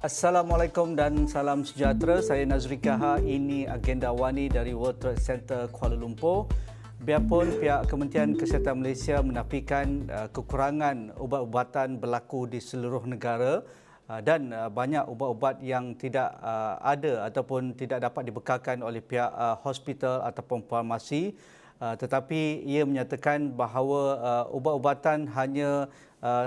Assalamualaikum dan salam sejahtera. Saya Nazri Kaha. Ini Agenda Wani dari World Trade Center Kuala Lumpur. Biarpun pihak Kementerian Kesihatan Malaysia menafikan kekurangan ubat-ubatan berlaku di seluruh negara dan banyak ubat-ubat yang tidak ada ataupun tidak dapat dibekalkan oleh pihak hospital ataupun farmasi, tetapi ia menyatakan bahawa ubat-ubatan hanya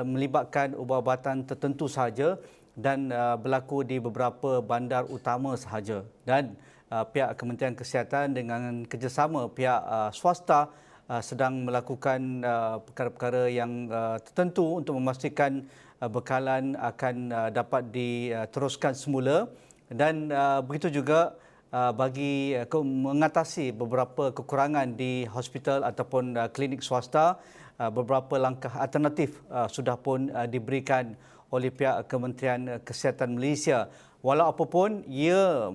melibatkan ubat-ubatan tertentu sahaja dan berlaku di beberapa bandar utama sahaja. Dan pihak Kementerian Kesihatan dengan kerjasama pihak swasta sedang melakukan perkara-perkara yang tertentu untuk memastikan bekalan akan dapat diteruskan semula dan begitu juga bagi mengatasi beberapa kekurangan di hospital ataupun klinik swasta, beberapa langkah alternatif sudah pun diberikan oleh pihak Kementerian Kesihatan Malaysia. Walau apapun, ia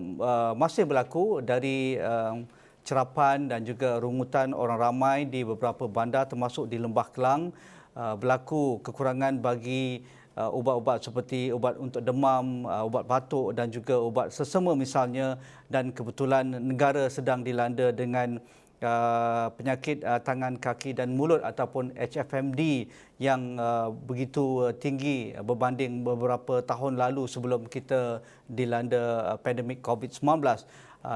masih berlaku dari cerapan dan juga rungutan orang ramai di beberapa bandar termasuk di Lembah Kelang. Berlaku kekurangan bagi ubat-ubat seperti ubat untuk demam, ubat batuk dan juga ubat sesama misalnya, dan kebetulan negara sedang dilanda dengan penyakit tangan, kaki dan mulut ataupun HFMD yang begitu tinggi berbanding beberapa tahun lalu sebelum kita dilanda pandemik COVID-19.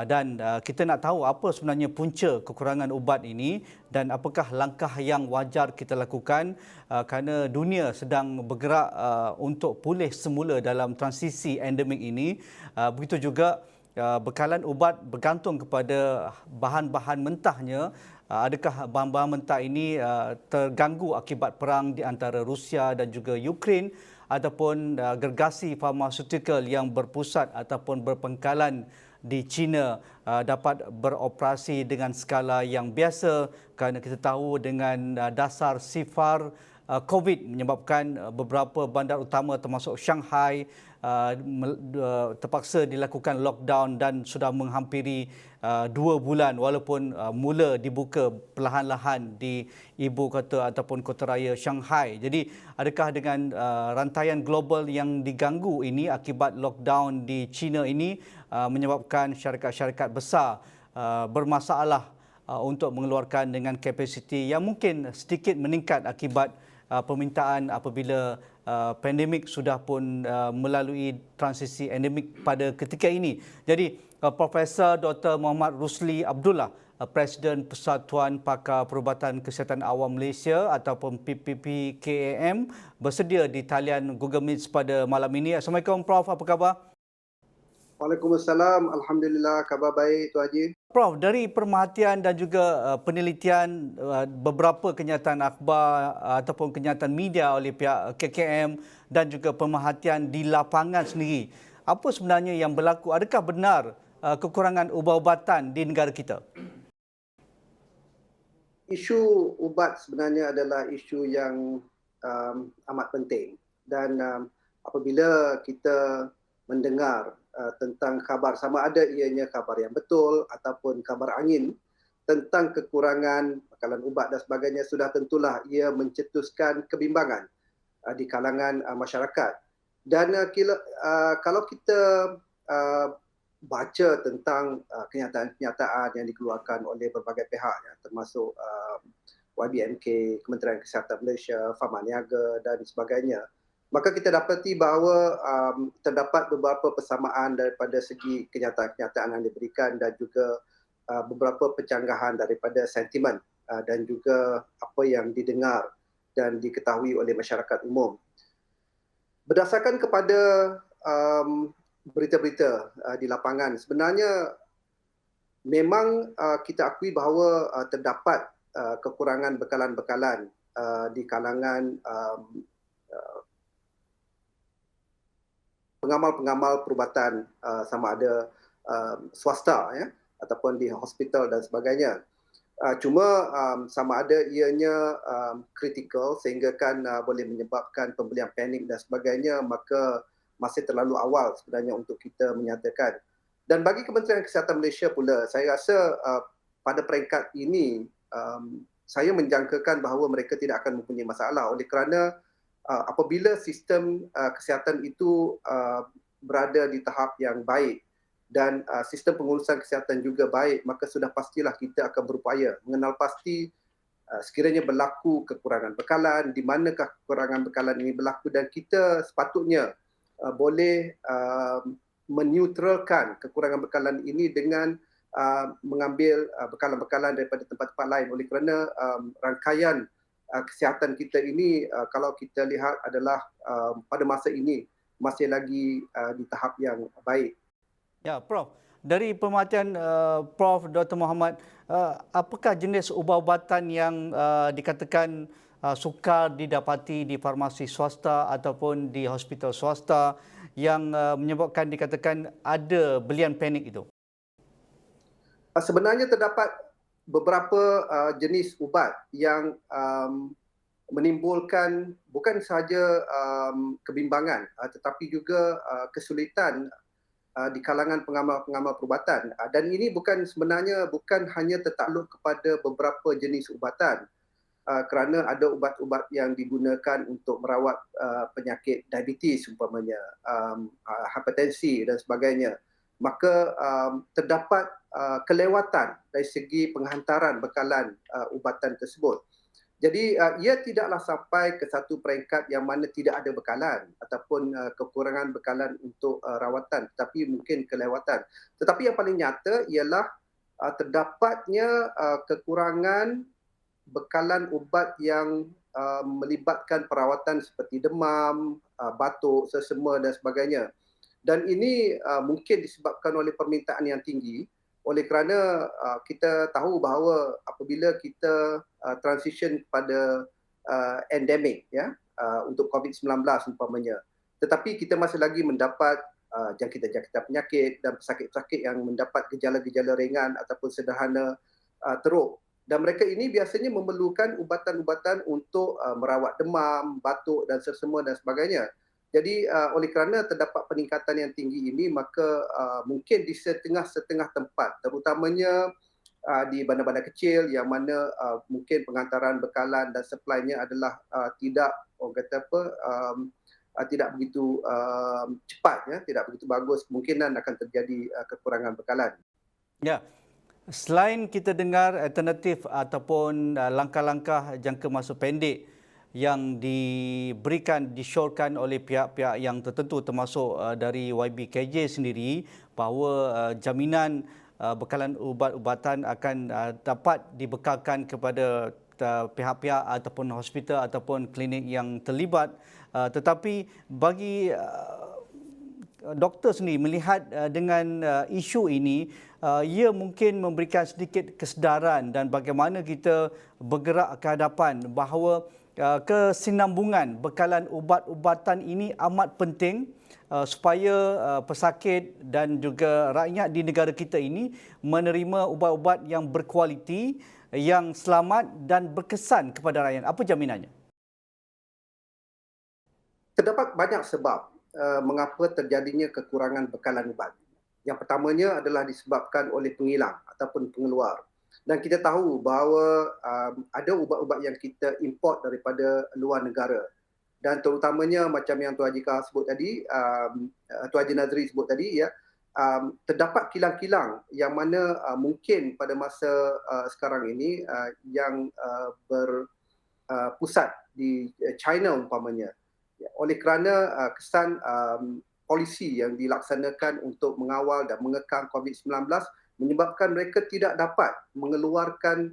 Dan kita nak tahu apa sebenarnya punca kekurangan ubat ini dan apakah langkah yang wajar kita lakukan kerana dunia sedang bergerak untuk pulih semula dalam transisi endemik ini. Begitu juga bekalan ubat bergantung kepada bahan-bahan mentahnya. Adakah bahan-bahan mentah ini terganggu akibat perang di antara Rusia dan juga Ukraine ataupun gergasi farmaseutical yang berpusat ataupun berpangkalan di China dapat beroperasi dengan skala yang biasa kerana kita tahu dengan dasar sifar COVID menyebabkan beberapa bandar utama termasuk Shanghai terpaksa dilakukan lockdown dan sudah menghampiri 2 bulan walaupun mula dibuka perlahan-lahan di ibu kota ataupun kota raya Shanghai. Jadi adakah dengan rantaian global yang diganggu ini akibat lockdown di China ini menyebabkan syarikat-syarikat besar bermasalah untuk mengeluarkan dengan kapasiti yang mungkin sedikit meningkat akibat permintaan apabila pandemik sudah pun melalui transisi endemik pada ketika ini. Jadi Profesor Dr. Muhammad Rusli Abdullah, Presiden Persatuan Pakar Perubatan Kesihatan Awam Malaysia ataupun PPPKAM, bersedia di talian Google Meet pada malam ini. Assalamualaikum Prof, apa khabar? Waalaikumsalam. Alhamdulillah, khabar baik Tuan Haji. Prof, dari pemerhatian dan juga penelitian beberapa kenyataan akhbar ataupun kenyataan media oleh pihak KKM dan juga pemerhatian di lapangan sendiri, apa sebenarnya yang berlaku? Adakah benar kekurangan ubat-ubatan di negara kita? Isu ubat sebenarnya adalah isu yang amat penting dan apabila kita mendengar tentang khabar, sama ada ianya khabar yang betul ataupun khabar angin tentang kekurangan bekalan ubat dan sebagainya, sudah tentulah ia mencetuskan kebimbangan di kalangan masyarakat. Dan kalau kita baca tentang kenyataan-kenyataan yang dikeluarkan oleh berbagai pihak, ya, termasuk YBMK, Kementerian Kesihatan Malaysia, Pharmaniaga dan sebagainya, maka kita dapati bahawa terdapat beberapa persamaan daripada segi kenyataan-kenyataan yang diberikan dan juga beberapa pencanggahan daripada sentimen dan juga apa yang didengar dan diketahui oleh masyarakat umum. Berdasarkan kepada berita-berita di lapangan, sebenarnya memang kita akui bahawa terdapat kekurangan bekalan-bekalan di kalangan pengamal-pengamal perubatan, sama ada swasta, ya, ataupun di hospital dan sebagainya. Cuma sama ada ianya kritikal sehingga kan boleh menyebabkan pembelian panik dan sebagainya, maka masih terlalu awal sebenarnya untuk kita menyatakan. Dan bagi Kementerian Kesihatan Malaysia pula, saya rasa pada peringkat ini saya menjangkakan bahawa mereka tidak akan mempunyai masalah oleh kerana apabila sistem kesihatan itu berada di tahap yang baik dan sistem pengurusan kesihatan juga baik, maka sudah pastilah kita akan berupaya mengenal pasti sekiranya berlaku kekurangan bekalan, di manakah kekurangan bekalan ini berlaku, dan kita sepatutnya boleh meneutralkan kekurangan bekalan ini dengan mengambil bekalan-bekalan daripada tempat-tempat lain. Oleh kerana rangkaian kesihatan kita ini kalau kita lihat adalah pada masa ini masih lagi di tahap yang baik. Ya, Prof. Dari pemerhatian Prof. Dr. Muhammad, apakah jenis ubat-ubatan yang dikatakan sukar didapati di farmasi swasta ataupun di hospital swasta yang menyebabkan dikatakan ada belian panik itu? Sebenarnya terdapat beberapa jenis ubat yang menimbulkan bukan sahaja kebimbangan tetapi juga kesulitan di kalangan pengamal-pengamal perubatan, dan ini sebenarnya bukan hanya tertakluk kepada beberapa jenis ubatan, kerana ada ubat-ubat yang digunakan untuk merawat penyakit diabetes umpamanya, hipertensi dan sebagainya. Maka terdapat kelewatan dari segi penghantaran bekalan ubatan tersebut. Jadi ia tidaklah sampai ke satu peringkat yang mana tidak ada bekalan ataupun kekurangan bekalan untuk rawatan, tetapi mungkin kelewatan. Tetapi yang paling nyata ialah terdapatnya kekurangan bekalan ubat yang melibatkan perawatan seperti demam, batuk, sesama dan sebagainya. Dan ini mungkin disebabkan oleh permintaan yang tinggi, oleh kerana kita tahu bahawa apabila kita transition kepada endemik ya, untuk COVID-19 umpamanya, tetapi kita masih lagi mendapat jangkitan-jangkitan penyakit dan pesakit-pesakit yang mendapat gejala-gejala ringan ataupun sederhana teruk. Dan mereka ini biasanya memerlukan ubatan-ubatan untuk merawat demam, batuk dan sesama dan sebagainya. Jadi oleh kerana terdapat peningkatan yang tinggi ini, maka mungkin di setengah-setengah tempat, terutamanya di bandar-bandar kecil yang mana mungkin pengantaran bekalan dan supply-nya adalah tidak tidak begitu cepat, ya, tidak begitu bagus, kemungkinan akan terjadi kekurangan bekalan. Ya. Selain kita dengar alternatif ataupun langkah-langkah jangka masa pendek yang disyorkan oleh pihak-pihak yang tertentu termasuk dari YBKJ sendiri, bahawa jaminan bekalan ubat-ubatan akan dapat dibekalkan kepada pihak-pihak ataupun hospital ataupun klinik yang terlibat, tetapi bagi doktor sendiri melihat dengan isu ini, ia mungkin memberikan sedikit kesedaran dan bagaimana kita bergerak ke hadapan bahawa kesinambungan bekalan ubat-ubatan ini amat penting supaya pesakit dan juga rakyat di negara kita ini menerima ubat-ubat yang berkualiti, yang selamat dan berkesan kepada rakyat. Apa jaminannya? Terdapat banyak sebab mengapa terjadinya kekurangan bekalan ubat. Yang pertamanya adalah disebabkan oleh pengilang ataupun pengeluar. Dan kita tahu bahawa ada ubat-ubat yang kita import daripada luar negara. Dan terutamanya macam yang Tuan Haji sebut tadi, Tuan Haji Nazri sebut tadi, ya, terdapat kilang-kilang yang mana mungkin pada masa sekarang ini yang berpusat di China umpamanya. Oleh kerana kesan polisi yang dilaksanakan untuk mengawal dan mengekang COVID-19 menyebabkan mereka tidak dapat mengeluarkan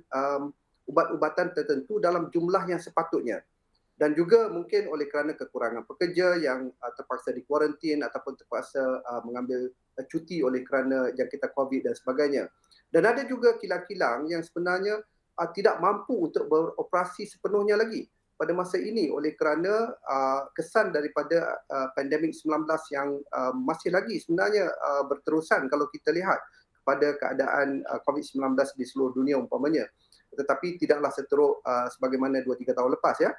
ubat-ubatan tertentu dalam jumlah yang sepatutnya. Dan juga mungkin oleh kerana kekurangan pekerja yang terpaksa dikuarantin ataupun terpaksa mengambil cuti oleh kerana jangkitan COVID dan sebagainya. Dan ada juga kilang-kilang yang sebenarnya tidak mampu untuk beroperasi sepenuhnya lagi pada masa ini oleh kerana kesan daripada pandemik 19 yang masih lagi sebenarnya berterusan kalau kita lihat kepada keadaan COVID-19 di seluruh dunia umpamanya. Tetapi tidaklah seteruk sebagaimana 2-3 tahun lepas, ya.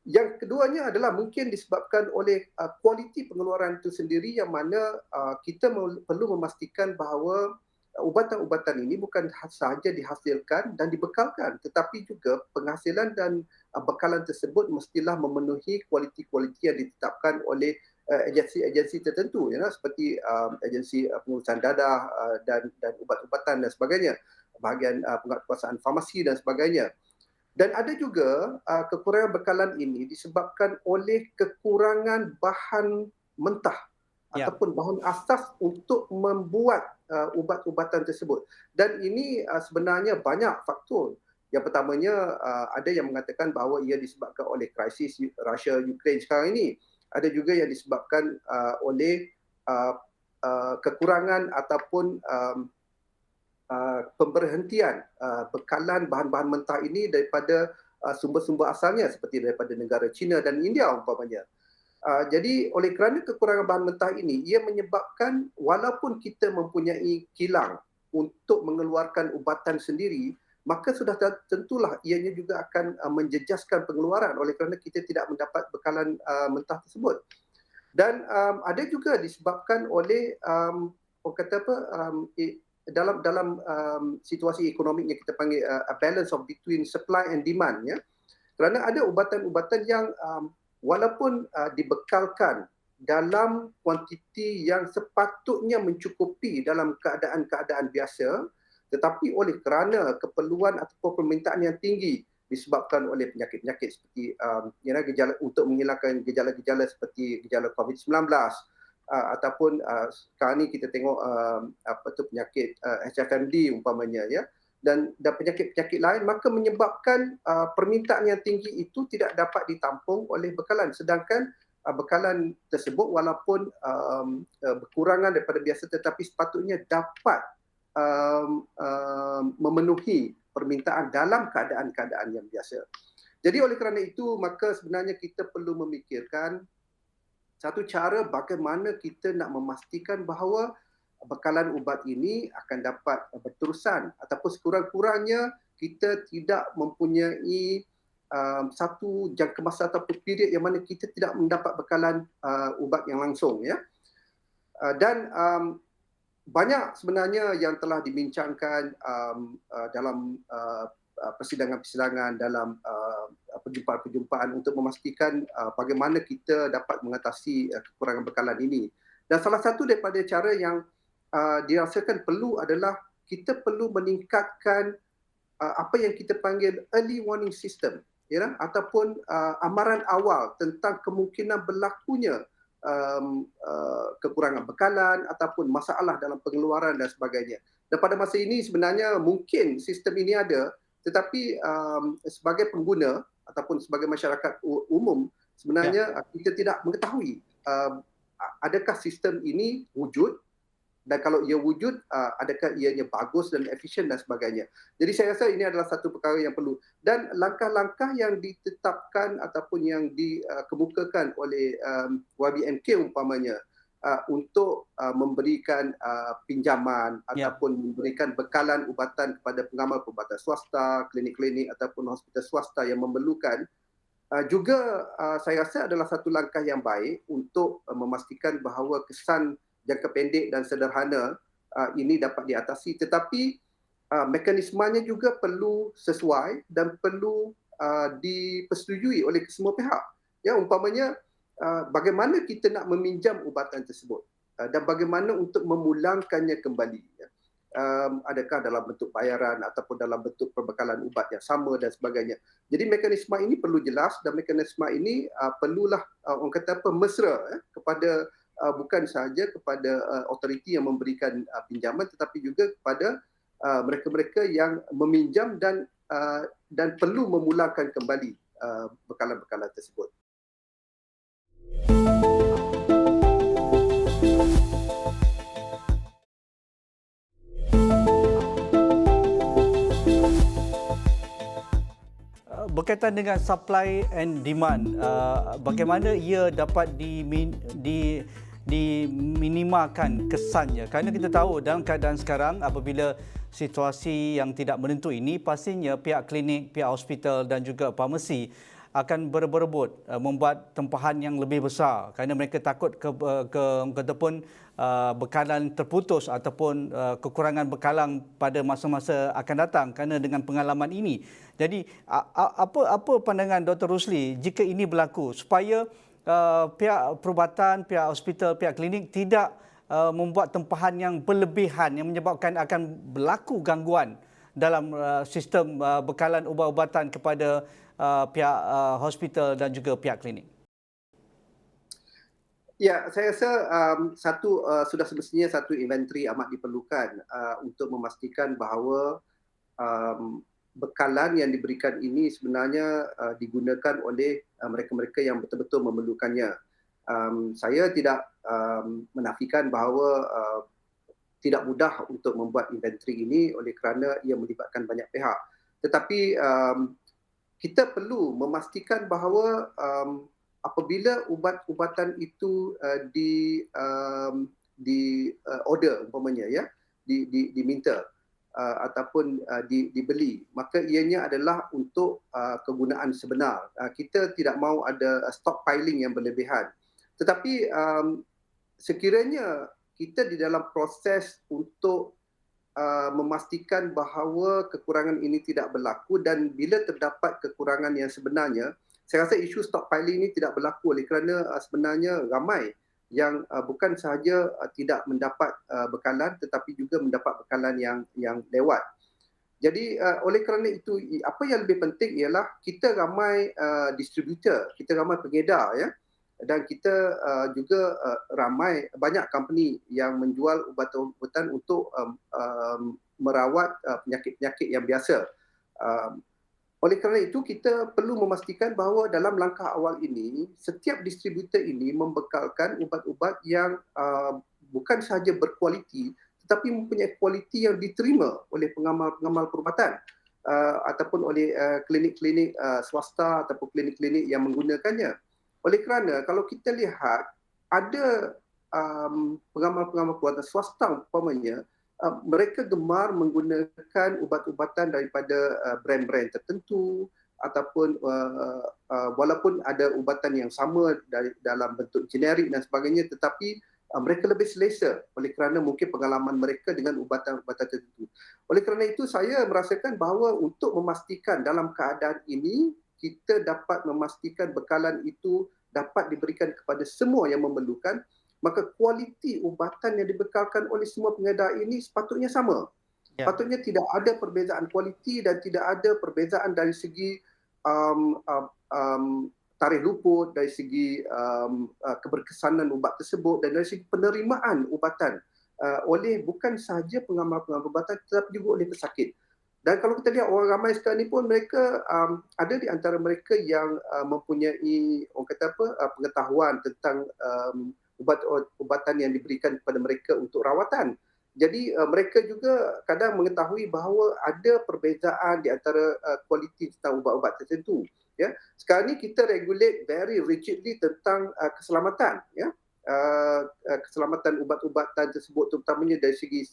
Yang keduanya adalah mungkin disebabkan oleh kualiti pengeluaran itu sendiri, yang mana kita perlu memastikan bahawa ubatan-ubatan ini bukan sahaja dihasilkan dan dibekalkan, tetapi juga penghasilan dan bekalan tersebut mestilah memenuhi kualiti-kualiti yang ditetapkan oleh agensi-agensi tertentu seperti agensi pengurusan dadah dan ubat-ubatan dan sebagainya, bahagian penguasaan farmasi dan sebagainya. Dan ada juga kekurangan bekalan ini disebabkan oleh kekurangan bahan mentah ataupun bahan asas untuk membuat ubat-ubatan tersebut. Dan ini sebenarnya banyak faktor. Yang pertamanya ada yang mengatakan bahawa ia disebabkan oleh krisis Rusia-Ukraine sekarang ini. Ada juga yang disebabkan oleh kekurangan ataupun pemberhentian bekalan bahan-bahan mentah ini daripada sumber-sumber asalnya seperti daripada negara China dan India umpamanya. Jadi oleh kerana kekurangan bahan mentah ini, ia menyebabkan walaupun kita mempunyai kilang untuk mengeluarkan ubatan sendiri, maka sudah tentulah ianya juga akan menjejaskan pengeluaran oleh kerana kita tidak mendapat bekalan mentah tersebut. Dan ada juga disebabkan oleh dalam situasi ekonomi yang kita panggil a balance of between supply and demand, ya. Kerana ada ubatan-ubatan yang walaupun dibekalkan dalam kuantiti yang sepatutnya mencukupi dalam keadaan-keadaan biasa, tetapi oleh kerana keperluan ataupun permintaan yang tinggi disebabkan oleh penyakit-penyakit seperti gejala untuk menghilangkan gejala-gejala seperti gejala COVID-19 ataupun sekarang ni kita tengok penyakit HFMD umpamanya, ya, dan penyakit-penyakit lain, maka menyebabkan permintaan yang tinggi itu tidak dapat ditampung oleh bekalan, sedangkan bekalan tersebut walaupun berkurangan daripada biasa tetapi sepatutnya dapat memenuhi permintaan dalam keadaan-keadaan yang biasa. Jadi oleh kerana itu, maka sebenarnya kita perlu memikirkan satu cara bagaimana kita nak memastikan bahawa bekalan ubat ini akan dapat berterusan ataupun sekurang-kurangnya kita tidak mempunyai satu jangka masa ataupun period yang mana kita tidak mendapat bekalan ubat yang langsung, ya. Dan banyak sebenarnya yang telah dibincangkan dalam persidangan-persidangan, dalam perjumpaan-perjumpaan untuk memastikan bagaimana kita dapat mengatasi kekurangan bekalan ini. Dan salah satu daripada cara yang dirasakan perlu adalah kita perlu meningkatkan apa yang kita panggil early warning system, ya, ataupun amaran awal tentang kemungkinan berlakunya kekurangan bekalan ataupun masalah dalam pengeluaran dan sebagainya. Dan pada masa ini sebenarnya mungkin sistem ini ada, tetapi sebagai pengguna ataupun sebagai masyarakat umum sebenarnya kita tidak mengetahui adakah sistem ini wujud, dan kalau ia wujud, adakah ianya bagus dan efisien dan sebagainya. Jadi saya rasa ini adalah satu perkara yang perlu. Dan langkah-langkah yang ditetapkan ataupun yang dikemukakan oleh YBNK umpamanya untuk memberikan pinjaman ataupun memberikan bekalan ubatan kepada pengamal perubatan swasta, klinik-klinik ataupun hospital swasta yang memerlukan, juga saya rasa adalah satu langkah yang baik untuk memastikan bahawa kesan jangka pendek dan sederhana ini dapat diatasi, tetapi mekanismenya juga perlu sesuai dan perlu dipersetujui oleh kesemua pihak. Ya, umpamanya bagaimana kita nak meminjam ubatan tersebut dan bagaimana untuk memulangkannya kembali. Ya. Adakah dalam bentuk bayaran ataupun dalam bentuk perbekalan ubat yang sama dan sebagainya. Jadi mekanisme ini perlu jelas dan mekanisme ini perlulah orang kata apa, mesra kepada bukan sahaja kepada autoriti yang memberikan pinjaman tetapi juga kepada mereka-mereka yang meminjam dan perlu memulangkan kembali bekalan-bekalan tersebut. Berkaitan dengan supply and demand, bagaimana ia dapat diminimalkan kesannya? Kerana kita tahu dalam keadaan sekarang apabila situasi yang tidak menentu ini, pastinya pihak klinik, pihak hospital dan juga farmasi akan berebut membuat tempahan yang lebih besar kerana mereka takut ataupun bekalan terputus ataupun kekurangan bekalan pada masa-masa akan datang kerana dengan pengalaman ini. Jadi apa pandangan Dr. Rusli jika ini berlaku supaya pihak perubatan, pihak hospital, pihak klinik tidak membuat tempahan yang berlebihan yang menyebabkan akan berlaku gangguan dalam sistem bekalan ubat-ubatan kepada pihak hospital dan juga pihak klinik? Ya, saya rasa sudah semestinya satu inventory amat diperlukan untuk memastikan bahawa bekalan yang diberikan ini sebenarnya digunakan oleh mereka-mereka yang betul-betul memerlukannya. Saya tidak menafikan bahawa tidak mudah untuk membuat inventory ini oleh kerana ia melibatkan banyak pihak. Tetapi kita perlu memastikan bahawa apabila ubat-ubatan itu di order umpamanya ya, diminta ataupun dibeli, maka ianya adalah untuk kegunaan sebenar. Kita tidak mahu ada stockpiling yang berlebihan. Tetapi sekiranya kita di dalam proses untuk memastikan bahawa kekurangan ini tidak berlaku, dan bila terdapat kekurangan yang sebenarnya, saya rasa isu stockpiling ini tidak berlaku oleh kerana sebenarnya ramai yang bukan sahaja tidak mendapat bekalan tetapi juga mendapat bekalan yang lewat. Jadi oleh kerana itu, apa yang lebih penting ialah kita ramai distributor, kita ramai pengedar ya, dan kita juga banyak company yang menjual ubat-ubatan untuk merawat penyakit-penyakit yang biasa. Oleh kerana itu, kita perlu memastikan bahawa dalam langkah awal ini, setiap distributor ini membekalkan ubat-ubat yang bukan sahaja berkualiti, tetapi mempunyai kualiti yang diterima oleh pengamal-pengamal perubatan ataupun oleh klinik-klinik swasta ataupun klinik-klinik yang menggunakannya. Oleh kerana kalau kita lihat, ada pengamal-pengamal perubatan swasta umpamanya, mereka gemar menggunakan ubat-ubatan daripada brand-brand tertentu ataupun walaupun ada ubatan yang sama dalam bentuk generik dan sebagainya, tetapi mereka lebih selesa oleh kerana mungkin pengalaman mereka dengan ubatan-ubatan tertentu. Oleh kerana itu, saya merasakan bahawa untuk memastikan dalam keadaan ini, kita dapat memastikan bekalan itu dapat diberikan kepada semua yang memerlukan, maka kualiti ubatan yang dibekalkan oleh semua pengedar ini sepatutnya sama. Ya. Sepatutnya tidak ada perbezaan kualiti dan tidak ada perbezaan dari segi tarikh luput, dari segi keberkesanan ubat tersebut dan dari segi penerimaan ubatan oleh bukan sahaja pengamal-pengamal ubatan tetapi juga oleh pesakit. Dan kalau kita lihat orang ramai sekarang ni pun, mereka ada di antara mereka yang mempunyai pengetahuan tentang ubat-ubatan yang diberikan kepada mereka untuk rawatan. Jadi mereka juga kadang mengetahui bahawa ada perbezaan di antara kualiti tentang ubat-ubat tertentu. Ya, sekarang ni kita regulate very rigidly tentang keselamatan. Ya, keselamatan ubat-ubatan tersebut, terutamanya dari segi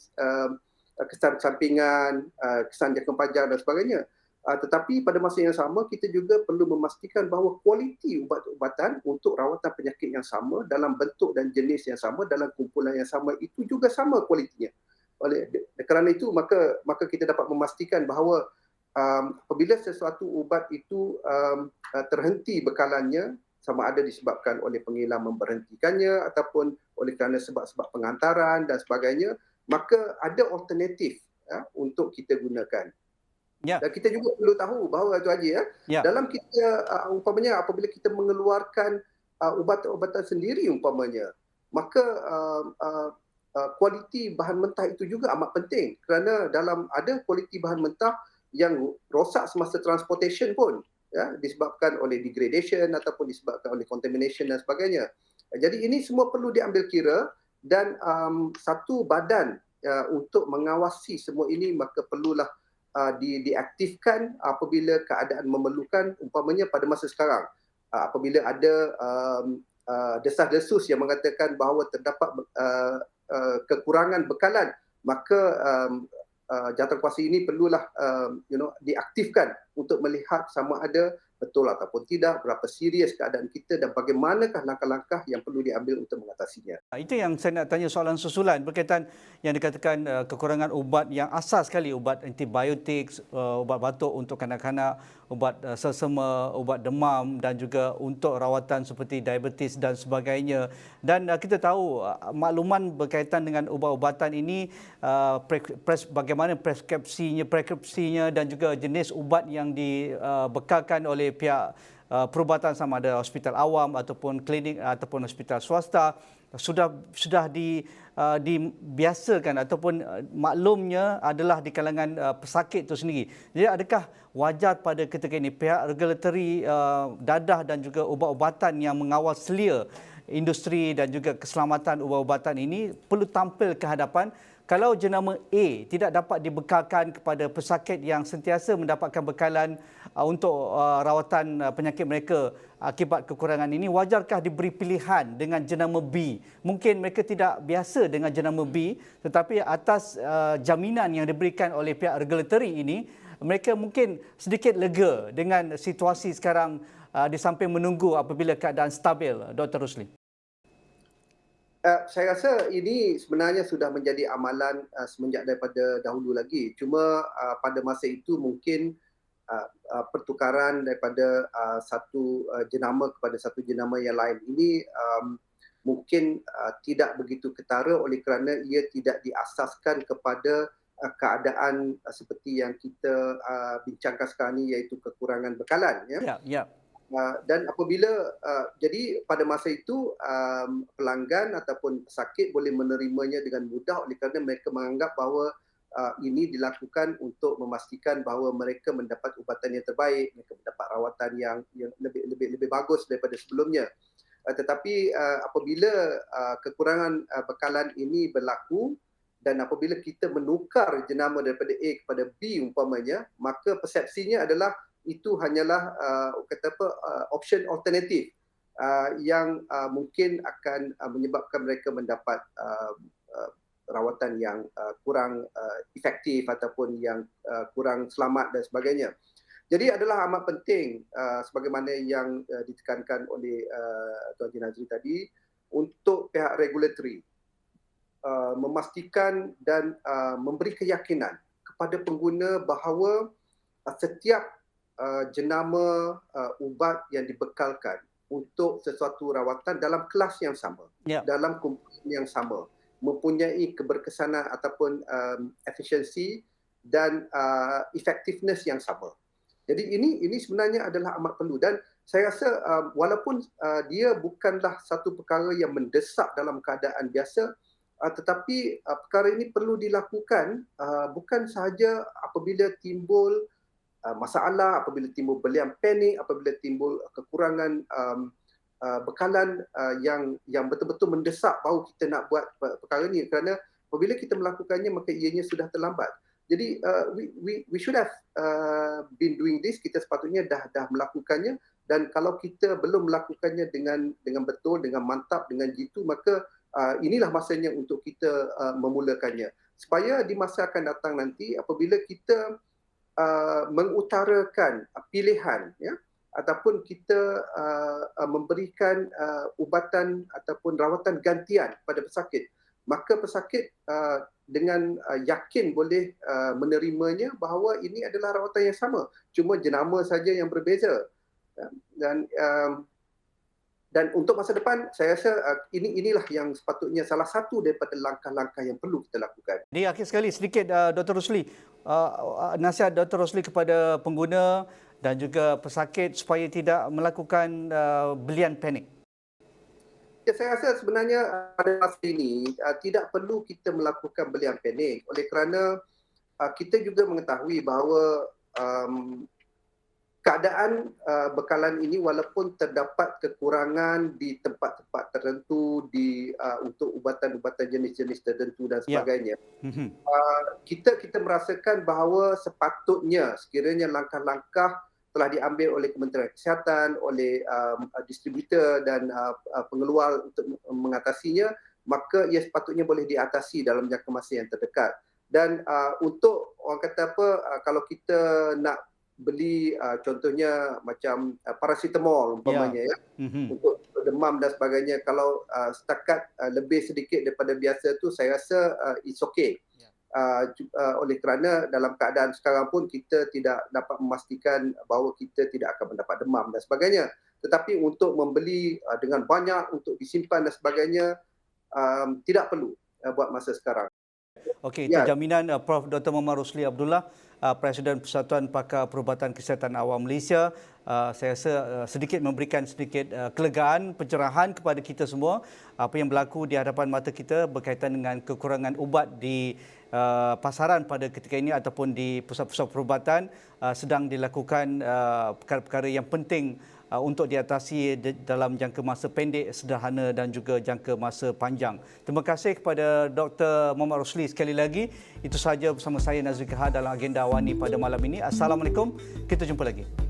kesan sampingan, kesan jangka panjang dan sebagainya. Tetapi pada masa yang sama, kita juga perlu memastikan bahawa kualiti ubat-ubatan untuk rawatan penyakit yang sama, dalam bentuk dan jenis yang sama, dalam kumpulan yang sama, itu juga sama kualitinya. Oleh kerana itu, maka kita dapat memastikan bahawa apabila sesuatu ubat itu terhenti bekalannya, sama ada disebabkan oleh pengilang memberhentikannya ataupun oleh kerana sebab-sebab pengantaran dan sebagainya, maka ada alternatif untuk kita gunakan. Ya. Dan kita juga perlu tahu bahawa Tuan Haji dalam kita umpamanya apabila kita mengeluarkan ubat-ubatan sendiri umpamanya, maka kualiti bahan mentah itu juga amat penting, kerana ada kualiti bahan mentah yang rosak semasa transportation pun, ya, disebabkan oleh degradation ataupun disebabkan oleh contamination dan sebagainya. Jadi ini semua perlu diambil kira, dan satu badan untuk mengawasi semua ini maka perlulah diaktifkan apabila keadaan memerlukan. Umpamanya pada masa sekarang, apabila ada desas-desus yang mengatakan bahawa terdapat kekurangan bekalan, maka jawatankuasa ini perlulah diaktifkan untuk melihat sama ada betul ataupun tidak, berapa serius keadaan kita dan bagaimanakah langkah-langkah yang perlu diambil untuk mengatasinya. Itu yang saya nak tanya soalan susulan berkaitan yang dikatakan kekurangan ubat yang asas sekali, ubat antibiotik, ubat batuk untuk kanak-kanak, ubat selsema, ubat demam dan juga untuk rawatan seperti diabetes dan sebagainya. Dan kita tahu makluman berkaitan dengan ubat-ubatan ini, bagaimana preskripsinya dan juga jenis ubat yang dibekalkan oleh pihak perubatan sama ada hospital awam ataupun klinik ataupun hospital swasta sudah dibiasakan ataupun maklumnya adalah di kalangan pesakit itu sendiri. Jadi adakah wajar pada ketika ini pihak regulatory dadah dan juga ubat-ubatan yang mengawal selia industri dan juga keselamatan ubat-ubatan ini perlu tampil ke hadapan kalau jenama A tidak dapat dibekalkan kepada pesakit yang sentiasa mendapatkan bekalan untuk rawatan penyakit mereka akibat kekurangan ini, wajarkah diberi pilihan dengan jenama B? Mungkin mereka tidak biasa dengan jenama B, tetapi atas jaminan yang diberikan oleh pihak regulatory ini, mereka mungkin sedikit lega dengan situasi sekarang di samping menunggu apabila keadaan stabil, Dr. Rusli. Saya rasa ini sebenarnya sudah menjadi amalan semenjak daripada dahulu lagi. Cuma pada masa itu mungkin pertukaran daripada satu jenama kepada satu jenama yang lain ini mungkin tidak begitu ketara oleh kerana ia tidak diasaskan kepada keadaan seperti yang kita bincangkan sekarang ini, iaitu kekurangan bekalan. Ya. Dan apabila jadi pada masa itu pelanggan ataupun pesakit boleh menerimanya dengan mudah oleh kerana mereka menganggap bahawa ini dilakukan untuk memastikan bahawa mereka mendapat ubatan yang terbaik, mereka mendapat rawatan yang lebih bagus daripada sebelumnya. Tetapi apabila kekurangan bekalan ini berlaku dan apabila kita menukar jenama daripada A kepada B umpamanya, maka persepsinya adalah itu hanyalah option alternatif yang mungkin akan menyebabkan mereka mendapat rawatan yang kurang efektif ataupun yang kurang selamat dan sebagainya. Jadi adalah amat penting sebagaimana yang ditekankan oleh Tuan Haji Nazri tadi untuk pihak regulatory memastikan dan memberi keyakinan kepada pengguna bahawa setiap jenama ubat yang dibekalkan untuk sesuatu rawatan dalam kelas yang sama, dalam kumpulan yang sama, mempunyai keberkesanan ataupun efisiensi dan effectiveness yang sama. Jadi ini sebenarnya adalah amat perlu dan saya rasa walaupun dia bukanlah satu perkara yang mendesak dalam keadaan biasa, tetapi perkara ini perlu dilakukan bukan sahaja apabila timbul masalah, apabila timbul belian panik, apabila timbul kekurangan bekalan yang betul-betul mendesak bahawa kita nak buat perkara ini, kerana apabila kita melakukannya maka ianya sudah terlambat. Jadi we should have been doing this, kita sepatutnya dah melakukannya, dan kalau kita belum melakukannya dengan betul, dengan mantap, dengan jitu, maka inilah masanya untuk kita memulakannya supaya di masa akan datang nanti apabila kita mengutarakan pilihan, ya, ataupun kita memberikan ubatan ataupun rawatan gantian kepada pesakit, maka pesakit dengan yakin boleh menerimanya bahawa ini adalah rawatan yang sama, cuma jenama saja yang berbeza. Dan untuk masa depan, saya rasa inilah yang sepatutnya salah satu daripada langkah-langkah yang perlu kita lakukan. Di akhir sekali, sedikit Dr. Rusli, nasihat Dr. Rusli kepada pengguna dan juga pesakit supaya tidak melakukan belian panik. Ya, saya rasa sebenarnya pada masa ini tidak perlu kita melakukan belian panik oleh kerana kita juga mengetahui bahawa keadaan bekalan ini walaupun terdapat kekurangan di tempat-tempat tertentu untuk ubatan-ubatan jenis-jenis tertentu dan sebagainya. Kita merasakan bahawa sepatutnya sekiranya langkah-langkah telah diambil oleh Kementerian Kesihatan, oleh distributor dan pengeluar untuk mengatasinya, maka ia sepatutnya boleh diatasi dalam jangka masa yang terdekat. Dan untuk orang kata kalau kita nak beli contohnya macam paracetamol umpamanya ya untuk demam dan sebagainya. Kalau setakat lebih sedikit daripada biasa tu saya rasa it's okay. Oleh kerana dalam keadaan sekarang pun kita tidak dapat memastikan bahawa kita tidak akan mendapat demam dan sebagainya. Tetapi untuk membeli dengan banyak untuk disimpan dan sebagainya tidak perlu buat masa sekarang. Okey, itu jaminan Prof. Dr. Muhammad Rosli Abdullah, Presiden Persatuan Pakar Perubatan Kesihatan Awam Malaysia. Saya rasa sedikit memberikan sedikit kelegaan, pencerahan kepada kita semua apa yang berlaku di hadapan mata kita berkaitan dengan kekurangan ubat di pasaran pada ketika ini ataupun di pusat-pusat perubatan sedang dilakukan perkara-perkara yang penting untuk diatasi dalam jangka masa pendek, sederhana dan juga jangka masa panjang. Terima kasih kepada Dr. Muhammad Rosli sekali lagi. Itu sahaja bersama saya Nazri Kahar dalam agenda Awani pada malam ini. Assalamualaikum. Kita jumpa lagi.